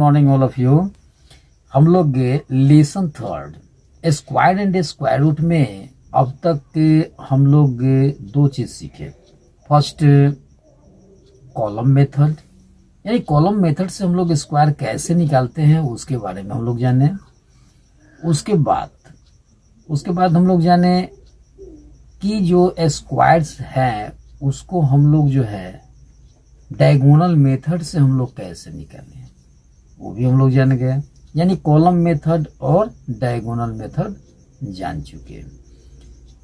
Morning all of you. हम लोग lesson third square and square root में अब तक हम लोग दो चीज सीखे। फर्स्ट कॉलम मेथड, यानी कॉलम मेथड से हम लोग स्क्वायर कैसे निकालते हैं उसके बारे में हम लोग जाने। उसके बाद हम लोग जाने कि जो स्क्वायर्स हैं उसको हम लोग जो है डायगोनल मेथड से हम लोग कैसे निकालें वो भी हम लोग जान गए। यानी कॉलम मेथड और डायगोनल मेथड जान चुके।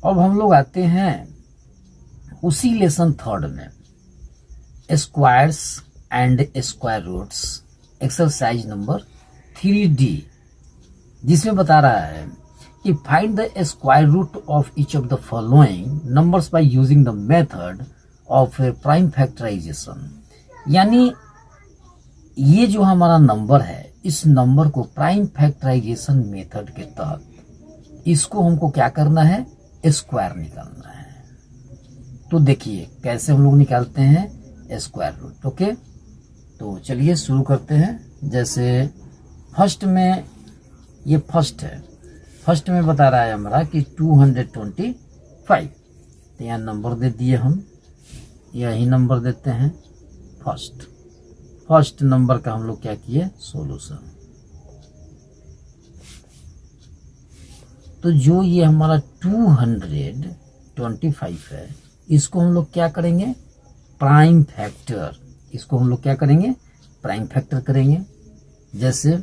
अब हम लोग आते हैं उसी लेसन थर्ड में squares and square roots exercise number 3D, जिसमें बता रहा है कि find the square root of each of the following numbers by using the method of prime factorisation. यानी ये जो हमारा नंबर है इस नंबर को प्राइम फैक्टराइजेशन मेथड के तहत इसको हमको क्या करना है, स्क्वायर निकालना है। तो देखिए कैसे हम लोग निकालते हैं स्क्वायर रूट। ओके, तो चलिए शुरू करते हैं। जैसे फर्स्ट में, ये फर्स्ट है, फर्स्ट में बता रहा है हमारा कि 225। तो यहाँ नंबर दे दिए हम, यही नंबर देते हैं फर्स्ट नंबर का हम लोग क्या किए, सोल्यूशन। तो जो ये हमारा 225 है इसको हम लोग क्या करेंगे, प्राइम फैक्टर। इसको हम लोग क्या करेंगे, प्राइम फैक्टर करेंगे। जैसे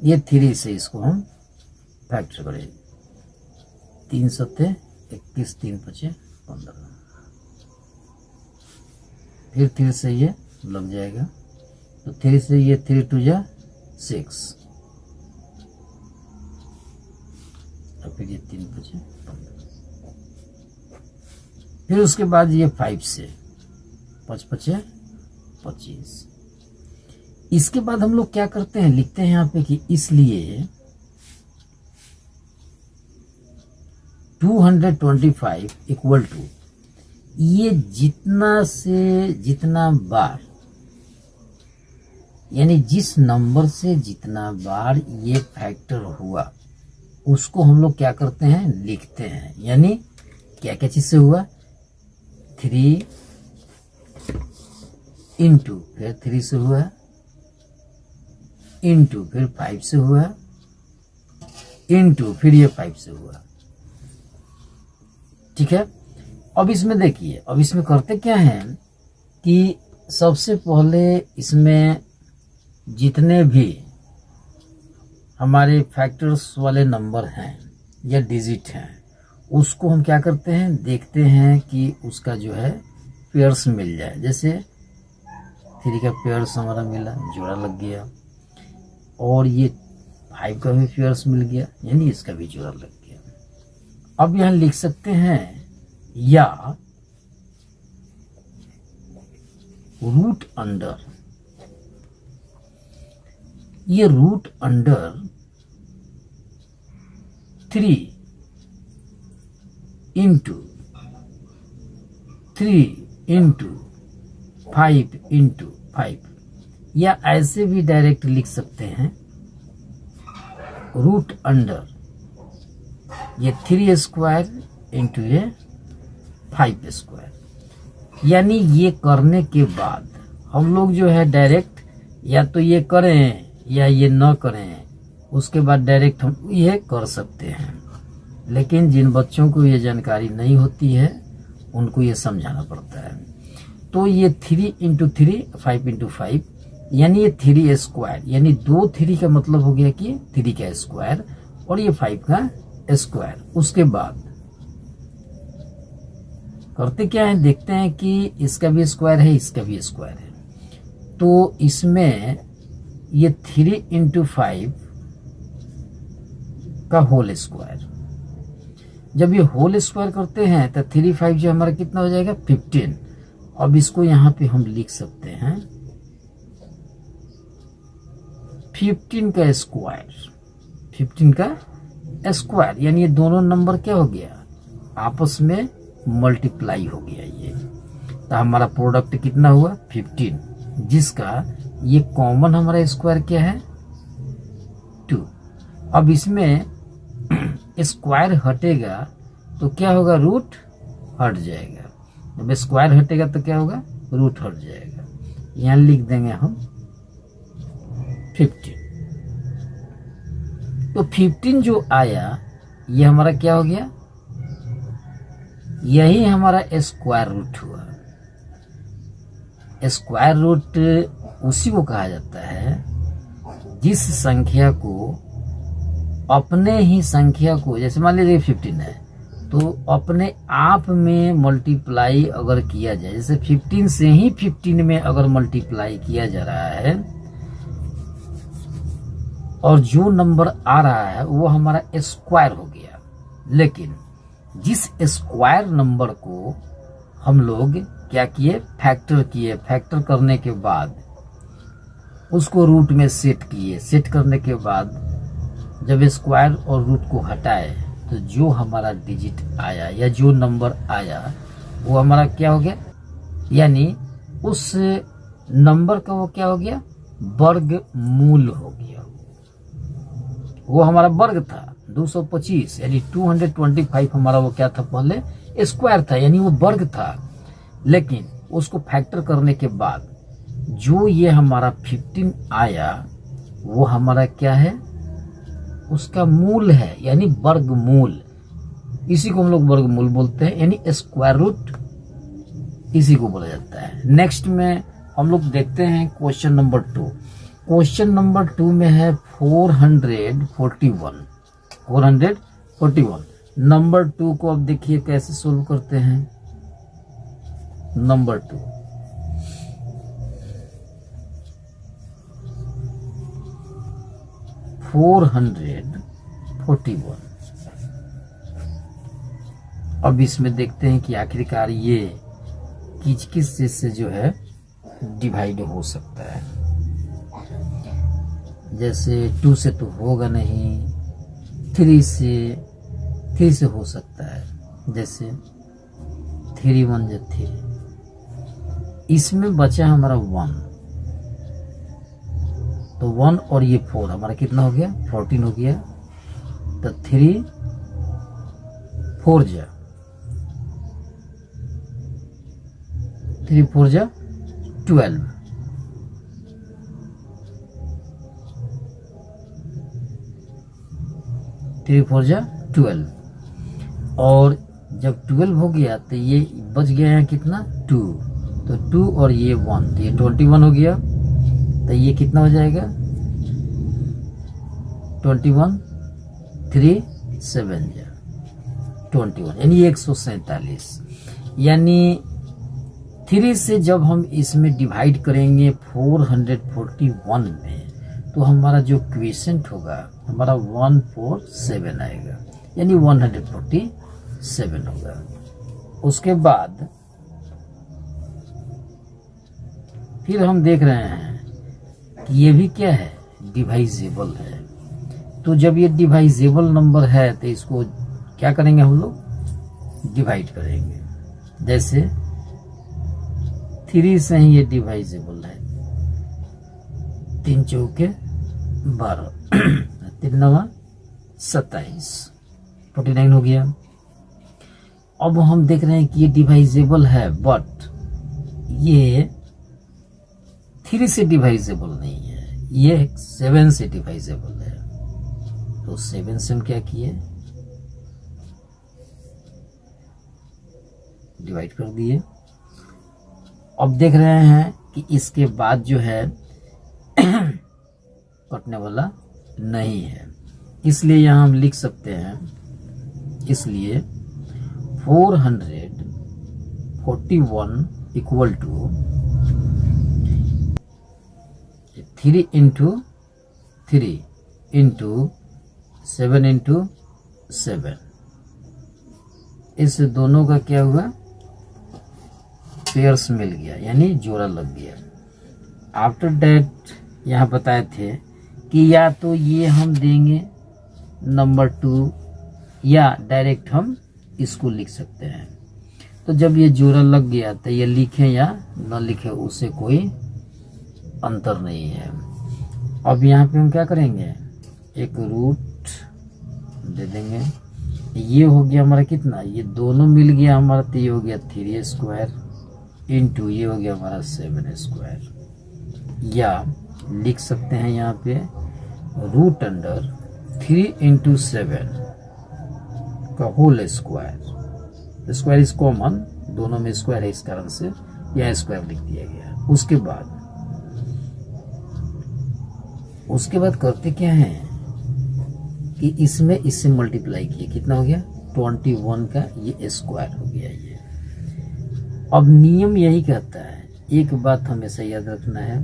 ये 3 से इसको हम फैक्टर करेंगे। 3 सत्ते 21, 3 पचे 15। फिर 3 से ये लग जाएगा, तो 3 से ये 3 2 जा 6, और फिर ये 3 बचे 15। फिर उसके बाद ये 5 से 5 पचे 25। इसके बाद हम लोग क्या करते हैं, लिखते हैं यहाँ पे कि इसलिए 225 इक्वल टू, ये जितना से जितना बार, यानी जिस नंबर से जितना बार ये फैक्टर हुआ उसको हम लोग क्या करते हैं, लिखते हैं। यानी क्या क्या चीज से हुआ, 3 इंटू फिर 3 से हुआ, इंटू फिर 5 से हुआ, इंटू फिर ये 5 से हुआ। ठीक है। अब इसमें देखिए, अब इसमें करते क्या है कि सबसे पहले इसमें जितने भी हमारे फैक्टर्स वाले नंबर हैं या डिजिट हैं उसको हम क्या करते हैं, देखते हैं कि उसका जो है पेयर्स मिल जाए। जैसे 3 का पेयर्स हमारा मिला, जोड़ा लग गया, और ये 5 का भी पेयर्स मिल गया, यानी इसका भी जोड़ा लग गया। अब यहाँ लिख सकते हैं या रूट अंडर, ये root under 3 into 3 into 5 into 5, या ऐसे भी डायरेक्ट लिख सकते हैं रूट अंडर ये 3 स्क्वायर इंटू ये 5 स्क्वायर। यानी ये करने के बाद हम लोग जो है डायरेक्ट या तो ये करें या ये न करें, उसके बाद डायरेक्ट हम ये कर सकते हैं। लेकिन जिन बच्चों को ये जानकारी नहीं होती है उनको ये समझाना पड़ता है। तो ये 3 इंटू 3 5 इंटू 5, यानी ये 3 स्क्वायर, यानी 2 3 का मतलब हो गया कि 3 का स्क्वायर और ये 5 का स्क्वायर। उसके बाद करते क्या है, देखते हैं कि इसका भी स्क्वायर है, इसका भी स्क्वायर है। तो इसमें ये 3 इंटू 5 का होल स्क्वायर, जब ये होल स्क्वायर करते हैं तो 3 5 जो हमारा कितना हो जाएगा, 15। अब इसको यहाँ पे हम लिख सकते हैं 15 का स्क्वायर, 15 का स्क्वायर, यानी ये दोनों नंबर क्या हो गया, आपस में मल्टीप्लाई हो गया। ये तो हमारा प्रोडक्ट कितना हुआ 15, जिसका ये कॉमन हमारा स्क्वायर क्या है 2। अब इसमें स्क्वायर हटेगा तो क्या होगा रूट हट जाएगा, जब स्क्वायर हटेगा तो क्या होगा रूट हट जाएगा। यहाँ लिख देंगे हम 15। तो 15 जो आया ये हमारा क्या हो गया, यही हमारा स्क्वायर रूट हुआ। स्क्वायर रूट उसी को कहा जाता है जिस संख्या को अपने ही संख्या को, जैसे मान लीजिए 15 है तो अपने आप में मल्टीप्लाई अगर किया जाए, जैसे 15 से ही 15 में अगर मल्टीप्लाई किया जा रहा है और जो नंबर आ रहा है वो हमारा स्क्वायर हो गया, लेकिन जिस स्क्वायर नंबर को हम लोग क्या किए फैक्टर किए, फैक्टर करने के बाद उसको रूट में सेट किए, सेट करने के बाद जब स्क्वायर और रूट को हटाए तो जो हमारा डिजिट आया या जो नंबर आया वो हमारा क्या हो गया, यानी उस नंबर का वो क्या हो गया वर्गमूल हो गया। वो हमारा वर्ग था 225 यानी 225 हमारा वो क्या था पहले स्क्वायर था यानी वो वर्ग था, लेकिन उसको फैक्टर करने के बाद जो ये हमारा 15 आया वो हमारा क्या है उसका मूल है यानी वर्गमूल। इसी को हम लोग वर्गमूल बोलते हैं यानी स्क्वायर रूट इसी को बोला जाता है। नेक्स्ट में हम लोग देखते हैं क्वेश्चन नंबर 2। क्वेश्चन नंबर 2 में है 441। नंबर 2 को अब देखिए कैसे सोल्व करते हैं। नंबर 2 441। अब इसमें देखते हैं कि आखिरकार ये किस किस चीज से जो है डिवाइड हो सकता है। जैसे 2 से तो होगा नहीं, 3 से हो सकता है, जैसे 3 1 जा 3। इसमें बचा हमारा 1, तो 1 और ये 4 हमारा कितना हो गया 14 हो गया। तो 3 4 जा 12। 3 4 जा 12 और जब 12 हो गया तो ये बच गया है कितना 2, तो 2 और ये 1 तो ये 21 हो गया। तो ये कितना हो जाएगा 21 3 7 जा 21 यानी 147। यानी 3 से जब हम इसमें डिवाइड करेंगे 441 में तो हमारा जो क्वेश्चन होगा हमारा 147 आएगा यानी 147 होगा। उसके बाद फिर हम देख रहे हैं कि ये भी क्या है डिवाइजेबल है। तो जब ये डिवाइजेबल नंबर है तो इसको क्या करेंगे हम लोग डिवाइड करेंगे। जैसे 3 से ही ये डिवाइजेबल है, 3 चौके 12 3 9 27 49 हो गया। अब हम देख रहे हैं कि ये डिवाइजेबल है बट ये 3 से डिवाइजेबल नहीं है, ये 7 से डिवाइजेबल है। तो 7 से हम क्या किए डिवाइड कर दिए। अब देख रहे हैं कि इसके बाद जो है कटने वाला नहीं है, इसलिए यहाँ हम लिख सकते हैं, इसलिए 441 equal to 3 into 3 into 7 into 7। इस दोनों का क्या हुआ पेयर्स मिल गया यानी जोड़ा लग गया। आफ्टर दैट यहाँ बताए थे कि या तो ये हम देंगे नंबर 2 या डायरेक्ट हम इसको लिख सकते हैं। तो जब ये जोड़ा लग गया तो ये लिखें या न लिखें उससे कोई अंतर नहीं है। अब यहाँ पे हम क्या करेंगे, एक रूट दे देंगे। ये हो गया हमारा कितना, ये दोनों मिल गया हमारा, तो ये हो गया 3 स्क्वायर इंटू ये हो गया हमारा 7 स्क्वायर। या लिख सकते हैं यहाँ पे रूट अंडर 3 इंटू 7 का whole square. Square is common, दोनों में स्क्वायर है, इस कारण से यह स्क्वायर लिख दिया गया। उसके बाद करते क्या है कि इसमें इससे मल्टीप्लाई किए, कितना हो गया 21 का ये स्क्वायर हो गया ये। अब नियम यही कहता है, एक बात हमेशा याद रखना है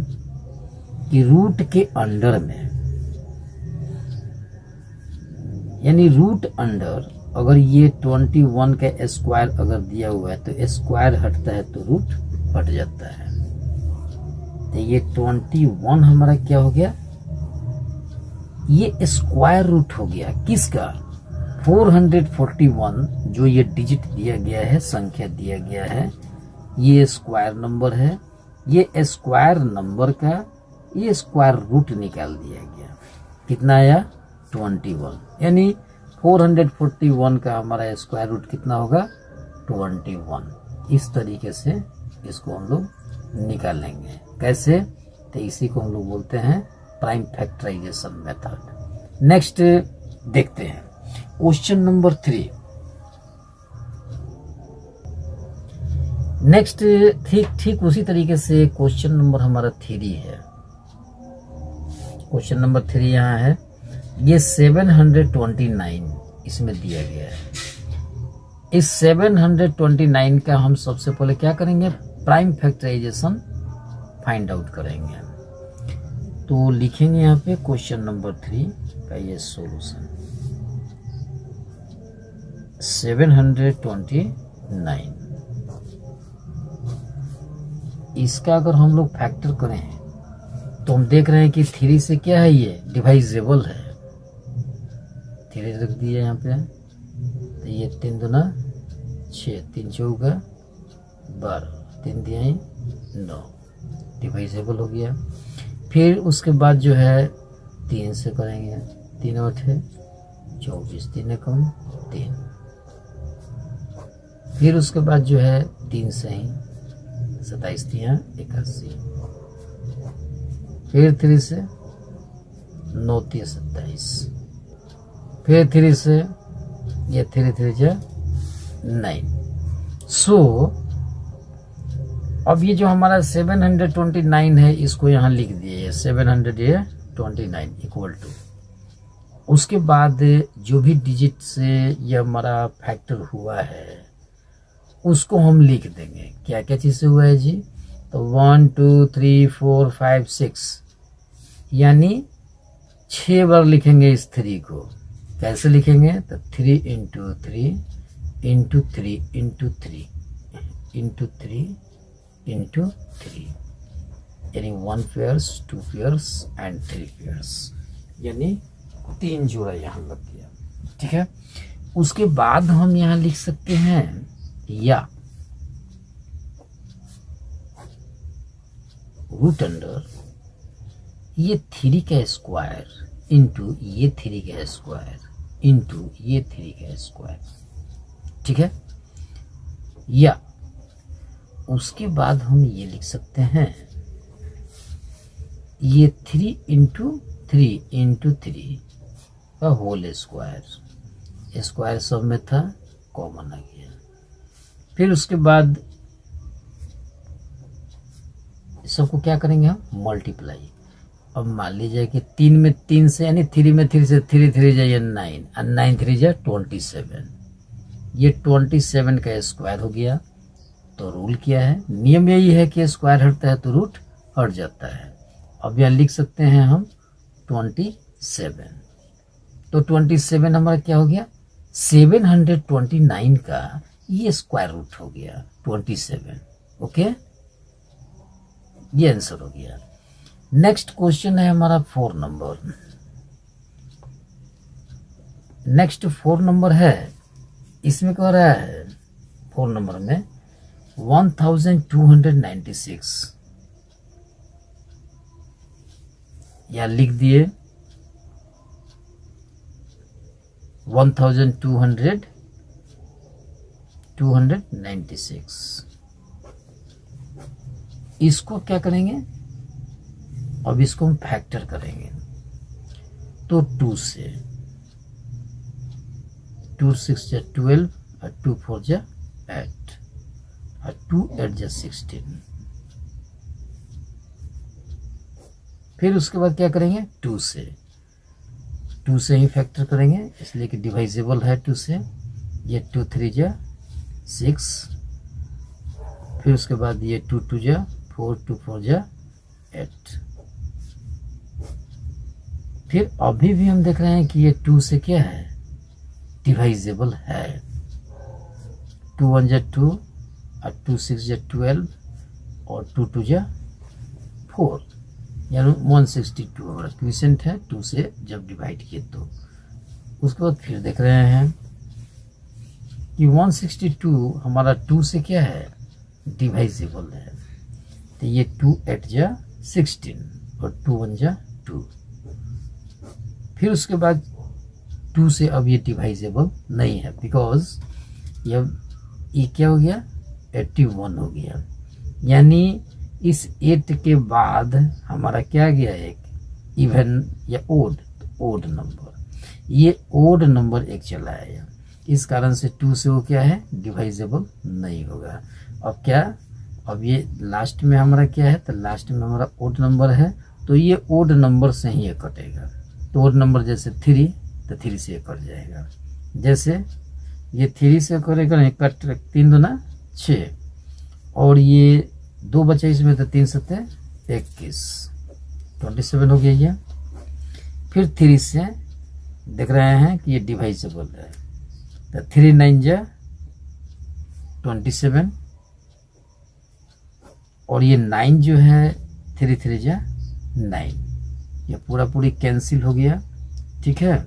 कि रूट के अंडर में, यानी रूट अंडर अगर ये 21 का स्क्वायर अगर दिया हुआ है तो स्क्वायर हटता है तो रूट हट जाता है। तो ये 21 हमारा क्या हो गया, ये स्क्वायर रूट हो गया किसका, 441 जो ये डिजिट दिया गया है, संख्या दिया गया है, ये स्क्वायर नंबर है। ये स्क्वायर नंबर का ये स्क्वायर रूट निकाल दिया गया, कितना आया 21, यानी 441 का हमारा स्क्वायर रूट कितना होगा 21। इस तरीके से इसको हम लोग निकालेंगे। कैसे, तो इसी को हम लोग बोलते हैं प्राइम फैक्टराइजेशन मेथड। नेक्स्ट देखते हैं क्वेश्चन नंबर 3। नेक्स्ट ठीक उसी तरीके से क्वेश्चन नंबर हमारा 3 है। क्वेश्चन नंबर 3 यहाँ है, ये 729 इसमें दिया गया है। इस 729 का हम सबसे पहले क्या करेंगे, प्राइम फैक्टराइजेशन फाइंड आउट करेंगे। तो लिखेंगे यहाँ पे क्वेश्चन नंबर 3 का ये सॉल्यूशन 729। इसका अगर हम लोग फैक्टर करें तो हम देख रहे हैं कि 3 से क्या है, ये डिवाइजेबल है। 3 रख दिया यहाँ पे, तो ये 3 दूना 6, 3 चौका 12, 3 दिया 9, डिवाइजेबल हो गया। फिर उसके बाद जो है 3 से करेंगे, 3 8 24, 3 कम 3। फिर उसके बाद जो है 3 से ही 27 दिया 81, फिर 3 से 9 3 27, फिर 3 से ये 3 3 जा 9। सो अब ये जो हमारा 729 है इसको यहाँ लिख दिए 729 इक्वल टू, उसके बाद जो भी डिजिट से ये हमारा फैक्टर हुआ है उसको हम लिख देंगे। क्या क्या चीज़ से हुआ है जी, तो 1 2 3 4 5 6, यानी 6 बार लिखेंगे इस 3 को। कैसे लिखेंगे, तो 3 into 3 into 3 into 3 into 3 into 3, यानी 1 पेयर्स 2 पेयर्स एंड 3 पेयर्स, यानी 3 जोड़ा यहाँ लग गया। ठीक है, उसके बाद हम यहाँ लिख सकते हैं या रूट अंडर ये 3 का स्क्वायर इंटू ये 3 का स्क्वायर इंटू ये 3 का स्क्वायर। ठीक है, या उसके बाद हम ये लिख सकते हैं ये 3 इंटू 3 इंटू 3 का होल स्क्वायर। स्क्वायर सब में था, कॉमन आ गया। फिर उसके बाद सबको क्या करेंगे हम, मल्टीप्लाई। अब मान लीजिए कि 3 में 3 से, यानी 3 में 3 से 3 3 जाइए 9 और 9 3 जाए 27, ये 27 का स्क्वायर हो गया। तो रूल क्या है, नियम यही है कि स्क्वायर हटता है तो रूट हट जाता है। अब यहाँ लिख सकते हैं हम 27, तो 27 हमारा क्या हो गया, 729 का ये स्क्वायर रूट हो गया 27। ओके, ये आंसर हो गया। नेक्स्ट क्वेश्चन है हमारा 4 नंबर। नेक्स्ट 4 नंबर है, इसमें कह रहा है 4 नंबर में 1296 या लिख दिए 1296। इसको क्या करेंगे, अब इसको हम फैक्टर करेंगे तो 2 से 2 6 जा 12 और 2 4 जा 8 और 2 8 जा 16। फिर उसके बाद क्या करेंगे, 2 से ही फैक्टर करेंगे, इसलिए कि डिवाइजेबल है 2 से। ये 2 3 जा 6, फिर उसके बाद ये 2 2 जा 4, 2 4 जा 8। फिर अभी भी हम देख रहे हैं कि ये 2 से क्या है, डिवाइजेबल है। 2 1 जा 2 और 2 6 जा 12 और 2 2 जा 4, यानी 162 हमारा क्विसेंट है 2 से जब डिवाइड किए तो। उसके बाद फिर देख रहे हैं कि 162 हमारा 2 से क्या है, डिवाइजेबल है। तो ये 2 8 जा 16 और 2 1 जा 2। फिर उसके बाद 2 से अब ये डिवाइजेबल नहीं है, बिकॉज ये क्या हो गया, 81 हो गया। यानी इस 8 के बाद हमारा क्या गया, एक इवन या ओड नंबर, ये ओड नंबर एक चला है। इस कारण से 2 से वो क्या है, डिवाइजेबल नहीं होगा। अब क्या, अब ये लास्ट में हमारा क्या है, तो लास्ट में हमारा ओड नंबर है, तो ये ओड नंबर से ही ये कटेगा। तो ओड नंबर जैसे 3, तो 3 से ये कट जाएगा। जैसे ये 3 से करेगा नहीं, कट 3 दूना 6 और ये 2 बचा इसमें, तो 3 7 21, 27 हो गया ये। फिर 3 से देख रहे हैं कि ये डिवाइजेबल है, तो 3 9 जा 27 और ये 9 जो है 3 3 जा 9, ये पूरा पूरी कैंसिल हो गया। ठीक है,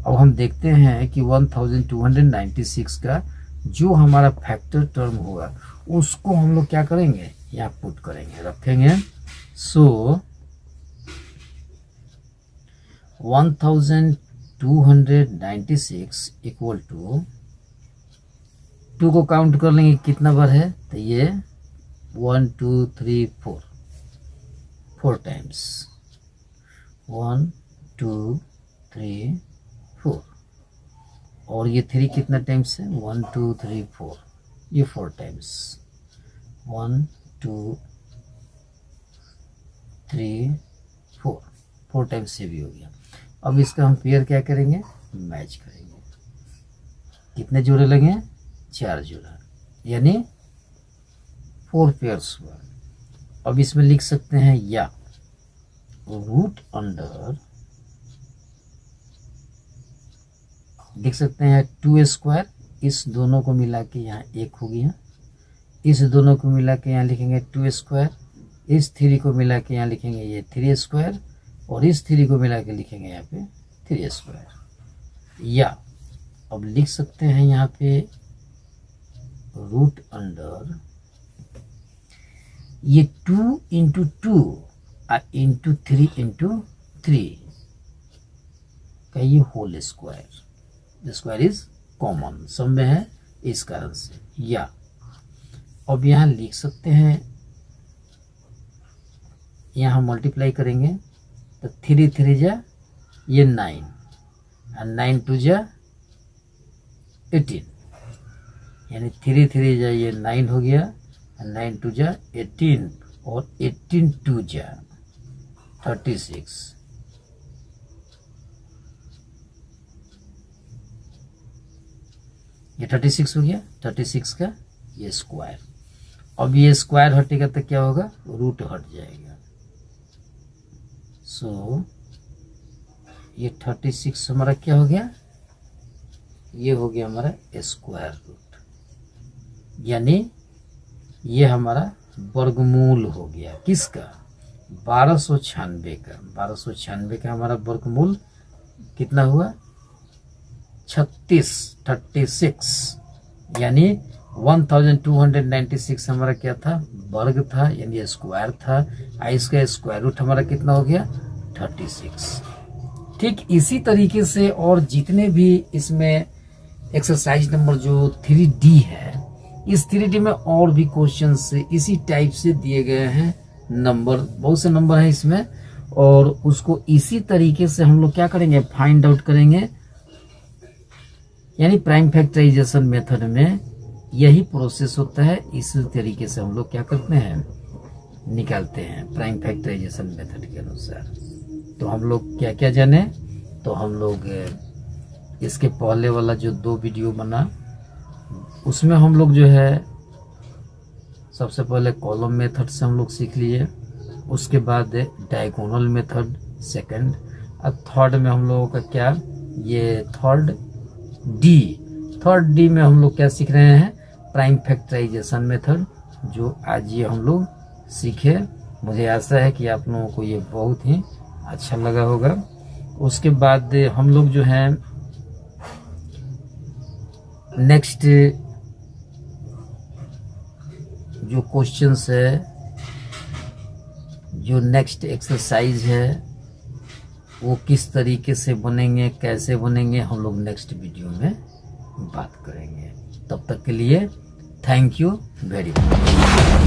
अब हम देखते हैं कि 1296 का जो हमारा फैक्टर टर्म होगा उसको हम लोग क्या करेंगे, यहाँ पुट करेंगे, रखेंगे। सो 1296 इक्वल टू 2 को काउंट कर लेंगे कितना बार है, तो ये 1 2 3 4 टाइम्स, 1 2 3 4 और ये 3 कितना टाइम्स है, 1 2 3 4, ये 4 टाइम्स, 1 2 3 4 टाइम्स से भी हो गया। अब इसका हम पेयर क्या करेंगे, मैच करेंगे। कितने जोड़े लगे, 4 जोड़ा, यानी 4 पेयर्स हुआ। अब इसमें लिख सकते हैं या रूट अंडर, लिख सकते हैं 2 स्क्वायर, इस दोनों को मिला के यहाँ 1 हो गया, इस दोनों को मिला के यहाँ लिखेंगे 2 स्क्वायर, इस 3 को मिला के यहाँ लिखेंगे ये 3 स्क्वायर और इस 3 को मिला के लिखेंगे यहाँ पे 3 स्क्वायर। या अब लिख सकते हैं यहाँ पे रूट अंडर ये 2 इंटू 2 और इंटू 3 इंटू 3 का ये whole square, square is common, सब में है, इस कारण से। या अब यहाँ लिख सकते हैं, यहाँ मल्टीप्लाई करेंगे तो 3 3 जा ये 9 और 9 2 जा 18, यानी 3 3 जा ये 9 हो गया और 9 2 जा 18 और 18 2 जा 36। ये 36 हो गया, 36 का ये स्क्वायर। अब ये स्क्वायर हटेगा तो क्या होगा, रूट हट जाएगा। सो ये 36 हमारा क्या हो गया, ये हो गया हमारा स्क्वायर रूट, यानी ये हमारा वर्गमूल हो गया किसका, 1296 का। 1296 का हमारा वर्गमूल कितना हुआ, 36, यानी 1296 हमारा क्या था, वर्ग था, यानी स्क्वायर था। इसका स्क्वायर रूट हमारा कितना हो गया, 36। ठीक इसी तरीके से और जितने भी इसमें एक्सरसाइज नंबर जो 3D है, इस 3D में और भी क्वेश्चंस इसी टाइप से दिए गए हैं। नंबर, बहुत से नंबर हैं इसमें, और उसको इसी तरीके से हम लोग क्या करेंगे, फाइंड आउट करेंगे। यानी प्राइम फैक्टराइजेशन मेथड में यही प्रोसेस होता है। इसी तरीके से हम लोग क्या करते हैं, निकालते हैं प्राइम फैक्टराइजेशन मेथड के अनुसार। तो हम लोग क्या क्या जाने, तो हम लोग इसके पहले वाला जो 2 वीडियो बना उसमें हम लोग जो है सबसे पहले कॉलम मेथड से हम लोग सीख लिए, उसके बाद डायगोनल मेथड सेकंड, और थर्ड में हम लोगों का क्या, ये थर्ड डी में हम लोग क्या सीख रहे हैं, प्राइम फैक्टराइजेशन मेथड, जो आज ये हम लोग सीखे। मुझे आशा है कि आप लोगों को ये बहुत ही अच्छा लगा होगा। उसके बाद हम लोग जो है नेक्स्ट जो क्वेश्चंस है, जो नेक्स्ट एक्सरसाइज है, वो किस तरीके से बनेंगे, कैसे बनेंगे, हम लोग नेक्स्ट वीडियो में बात करेंगे। तब तक के लिए थैंक यू वेरी मच।